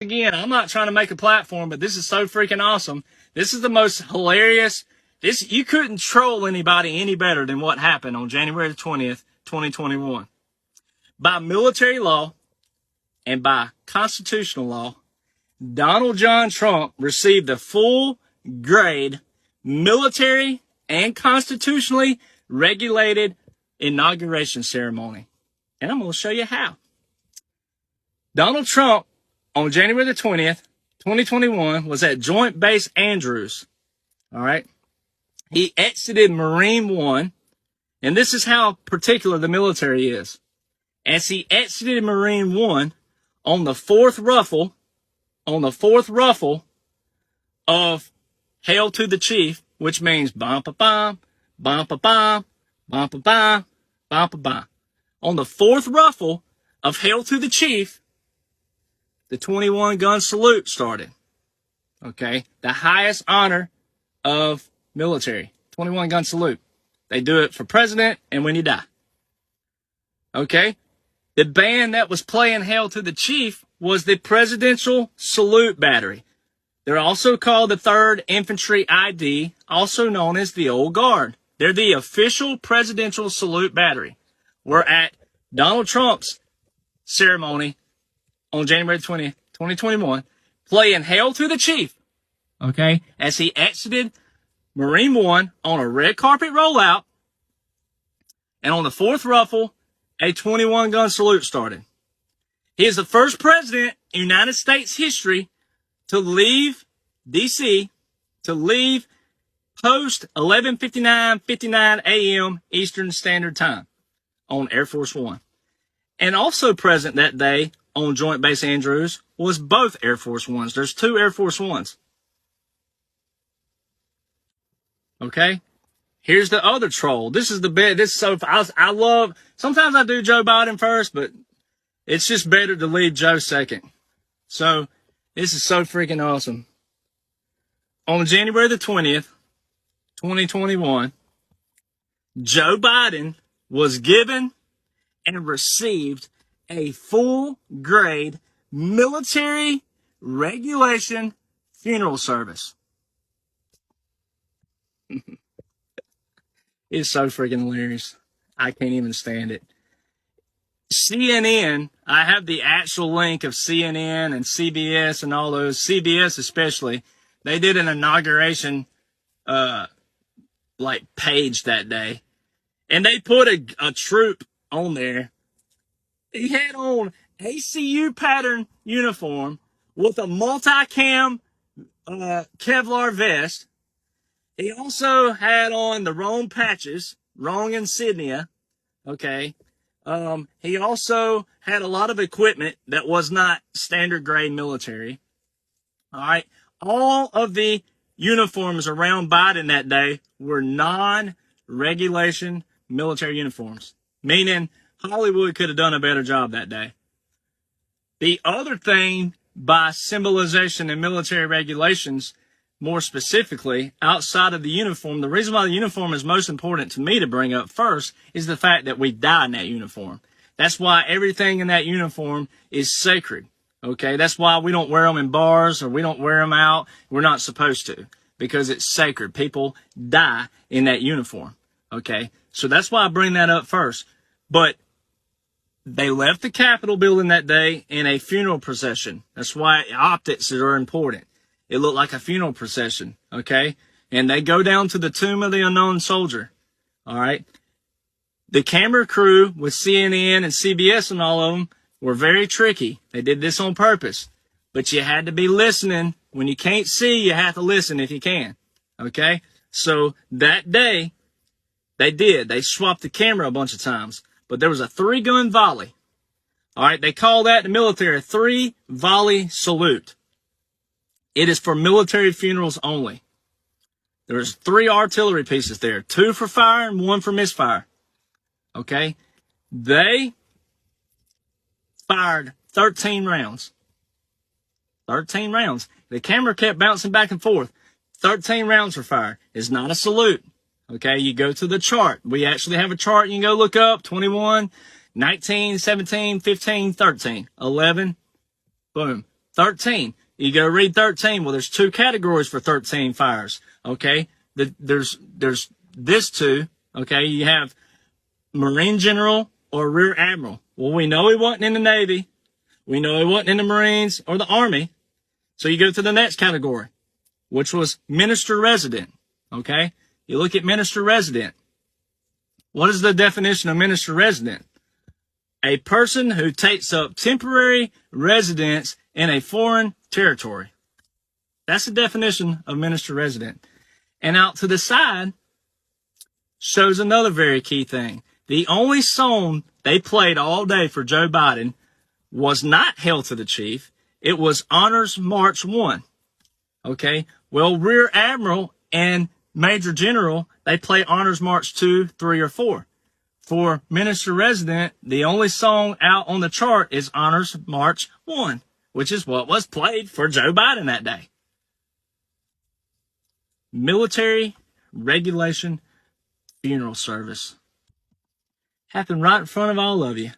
Again, I'm not trying to make a platform, but this is so freaking awesome. This is the most hilarious. You couldn't troll anybody any better than what happened on January the 20th, 2021. By military law and by constitutional law, Donald John Trump received a full grade military and constitutionally regulated inauguration ceremony. And I'm going to show you how. Donald Trump, on January the 20th, 2021, was at Joint Base Andrews. All right. He exited Marine One, and this is how particular the military is. As he exited Marine One, on the fourth ruffle of Hail to the Chief, which means bum-pa-bum, bum-pa-bum, bum-pa-bum, bum-pa-bum. On the fourth ruffle of Hail to the Chief, the 21-gun salute started. Okay? The highest honor of military. 21-gun salute. They do it for president and when you die. Okay? The band that was playing Hail to the Chief was the Presidential Salute Battery. They're also called the 3rd Infantry ID, also known as the Old Guard. They're the official Presidential Salute Battery. We're at Donald Trump's ceremony on January 20th, 2021, playing Hail to the Chief, okay, as he exited Marine One on a red carpet rollout, and on the fourth ruffle, a 21-gun salute started. He is the first president in United States history to leave D.C., to leave post 11:59 a.m. Eastern Standard Time on Air Force One. And also present that day on Joint Base Andrews was both Air Force Ones. There's 2 Air Force Ones. Okay? Here's the other troll. This is the best. This is so, I love, sometimes I do Joe Biden first, but it's just better to leave Joe second. So, this is so freaking awesome. On January the 20th, 2021, Joe Biden was given and received a full grade military regulation funeral service. It's so freaking hilarious. I can't even stand it. CNN, I have the actual link of CNN and CBS and all those, CBS especially. They did an inauguration, page that day. And they put a troop on there. He had on ACU pattern uniform with a multi-cam, Kevlar vest. He also had on the wrong patches, wrong insignia, okay. He also had a lot of equipment that was not standard grade military. All right. All of the uniforms around Biden that day were non-regulation military uniforms, meaning Hollywood could have done a better job that day. The other thing by symbolization and military regulations, more specifically, outside of the uniform, the reason why the uniform is most important to me to bring up first is the fact that we die in that uniform. That's why everything in that uniform is sacred, okay? That's why we don't wear them in bars or we don't wear them out. We're not supposed to, because it's sacred. People die in that uniform, okay? So that's why I bring that up first. But they left the Capitol building that day in a funeral procession. That's why optics are important. It looked like a funeral procession, okay? And they go down to the tomb of the unknown soldier, all right? The camera crew with CNN and CBS and all of them were very tricky. They did this on purpose. But you had to be listening. When you can't see, you have to listen if you can, okay? So that day, they did. They swapped the camera a bunch of times. But there was a 3-gun volley, all right? They call that in the military a 3-volley salute. It is for military funerals only. There's 3 artillery pieces there, 2 for fire and 1 for misfire. Okay? They fired 13 rounds. 13 rounds. The camera kept bouncing back and forth. 13 rounds were fired. It's not a salute. Okay? You go to the chart. We actually have a chart you can go look up. 21, 19, 17, 15, 13, 11, boom. 13. You go read 13. Well, there's 2 categories for 13 fires. Okay. There's this 2. Okay. You have Marine General or Rear Admiral. Well, we know he wasn't in the Navy. We know he wasn't in the Marines or the Army. So you go to the next category, which was Minister Resident. Okay. You look at Minister Resident. What is the definition of Minister Resident? A person who takes up temporary residence in a foreign territory. That's the definition of Minister Resident. And out to the side shows another very key thing. The only song they played all day for Joe Biden was not Hail to the Chief. It was Honors March 1. Okay. Well, Rear Admiral and Major General, they play Honors March 2, 3, or 4. For Minister Resident, the only song out on the chart is Honors March 1, which is what was played for Joe Biden that day. Military Regulation Funeral Service. Happened right in front of all of you.